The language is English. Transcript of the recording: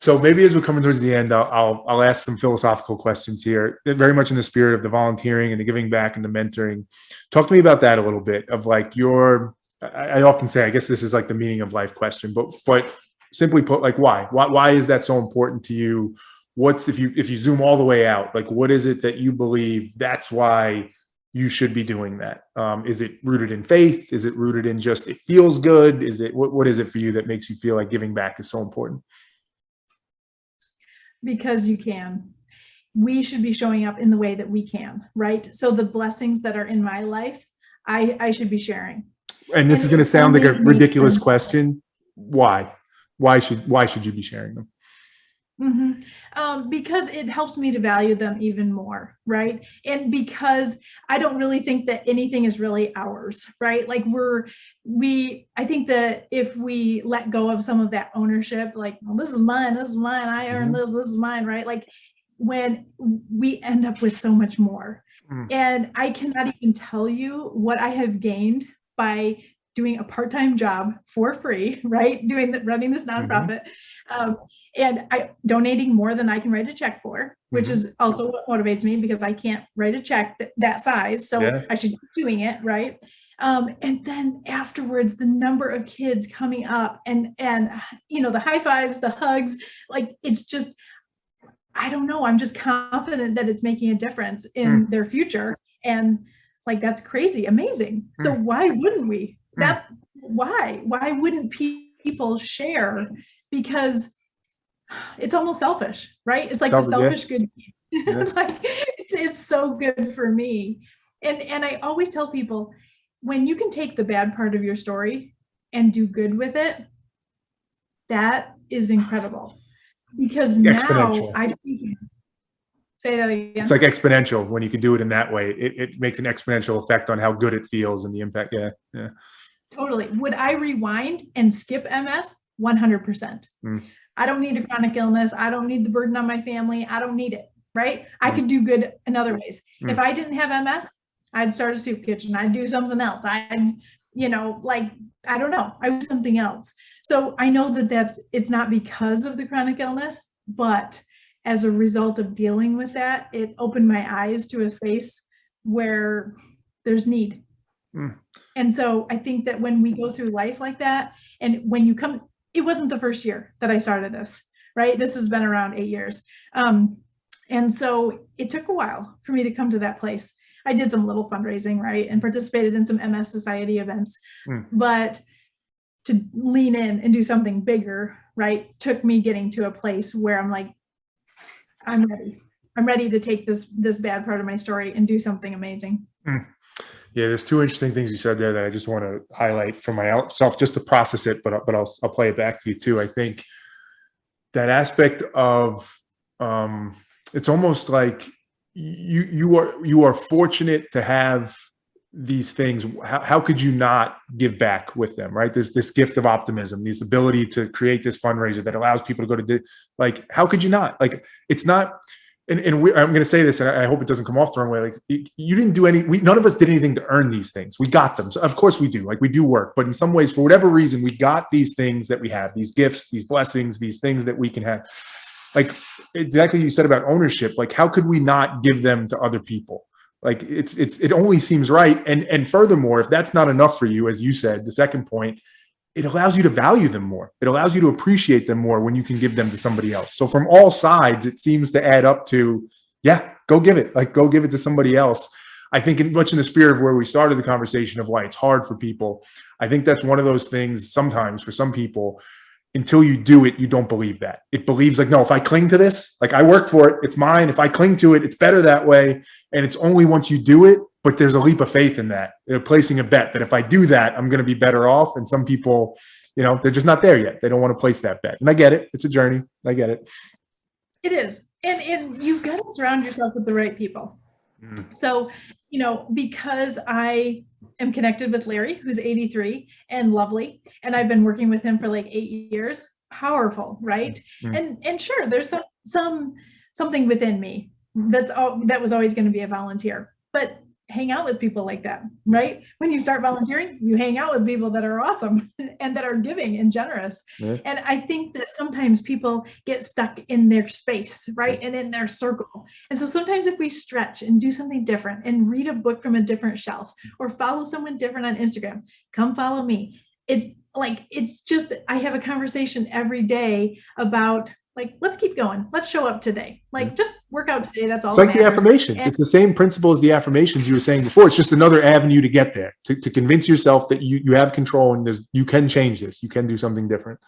So maybe as we're coming towards the end, I'll ask some philosophical questions here, very much in the spirit of the volunteering and the giving back and the mentoring. Talk to me about that a little bit of like I often say, I guess this is like the meaning of life question, but simply put, like why is that so important to you? What's, if you zoom all the way out, like what is it that you believe that's why you should be doing that? Is it rooted in faith? Is it rooted in just, it feels good? Is it, what is it for you that makes you feel like giving back is so important? Because you can. We should be showing up in the way that we can, right? So the blessings that are in my life, I should be sharing. And this is going to sound like a ridiculous question. Why? Why should you be sharing them? Because it helps me to value them even more, right? And because I don't really think that anything is really ours, right? Like I think that if we let go of some of that ownership, like, well, this is mine, I earned this is mine, right? Like when we end up with so much more. And I cannot even tell you what I have gained by doing a part-time job for free, right? Running this nonprofit. And donating more than I can write a check for, which is also what motivates me, because I can't write a check that size. So I should keep doing it, right? And then afterwards, the number of kids coming up and the high fives, the hugs, like it's just, I don't know. I'm just confident that it's making a difference in their future. And like, that's crazy, amazing. So why wouldn't we? Why wouldn't people share? Because it's almost selfish, right? It's like a selfish good. Like it's so good for me. And I always tell people, when you can take the bad part of your story and do good with it, that is incredible. Because now I say that again. It's like exponential when you can do it in that way. It makes an exponential effect on how good it feels and the impact. Yeah. Totally. Would I rewind and skip MS? 100%. I don't need a chronic illness. I don't need the burden on my family. I don't need it, right? I could do good in other ways. If I didn't have MS, I'd start a soup kitchen. I'd do something else. I don't know. I would do something else. So I know that it's not because of the chronic illness, but as a result of dealing with that, it opened my eyes to a space where there's need. And so I think that when we go through life like that, and when you come, it wasn't the first year that I started this, right? This has been around 8 years. And so it took a while for me to come to that place. I did some little fundraising, right? And participated in some MS Society events, but to lean in and do something bigger, right, took me getting to a place where I'm like, I'm ready. I'm ready to take this bad part of my story and do something amazing. Yeah, there's two interesting things you said there that I just want to highlight for myself, just to process it, but I'll play it back to you too. I think that aspect of it's almost like you are fortunate to have these things. How could you not give back with them, right? There's this gift of optimism, this ability to create this fundraiser that allows people to go to like, how could you not? Like, it's not. And I'm going to say this, and I hope it doesn't come off the wrong way. Like, you didn't do none of us did anything to earn these things. We got them. So of course we do. Like, we do work, but in some ways, for whatever reason, we got these things that we have, these gifts, these blessings, these things that we can have. Like, exactly you said about ownership. Like, how could we not give them to other people? Like, it only seems right. And furthermore, if that's not enough for you, as you said, the second point, it allows you to value them more. It allows you to appreciate them more when you can give them to somebody else. So from all sides, it seems to add up to, yeah, go give it. Like, go give it to somebody else. I think much in the spirit of where we started the conversation of why it's hard for people. I think that's one of those things sometimes for some people, until you do it, you don't believe that. It believes like, no, if I cling to this, like I worked for it, it's mine. If I cling to it, it's better that way. And it's only once you do it, but there's a leap of faith in that. They're placing a bet that if I do that, I'm going to be better off. And some people, they're just not there yet. They don't want to place that bet. And I get it. It's a journey. I get it. It is. And you've got to surround yourself with the right people. So, because I am connected with Larry, who's 83 and lovely, and I've been working with him for like 8 years, powerful, right? And sure, there's something within me that was always going to be a volunteer. But hang out with people like that, right? When you start volunteering, you hang out with people that are awesome and that are giving and generous. Yeah. And I think that sometimes people get stuck in their space, right? And in their circle. And so sometimes if we stretch and do something different and read a book from a different shelf or follow someone different on Instagram, come follow me. It's just, I have a conversation every day about like, let's keep going. Let's show up today. Like, just work out today. That's all. It's like the affirmations. It's the same principle as the affirmations you were saying before. It's just another avenue to get there, to convince yourself that you have control and you can change this. You can do something different.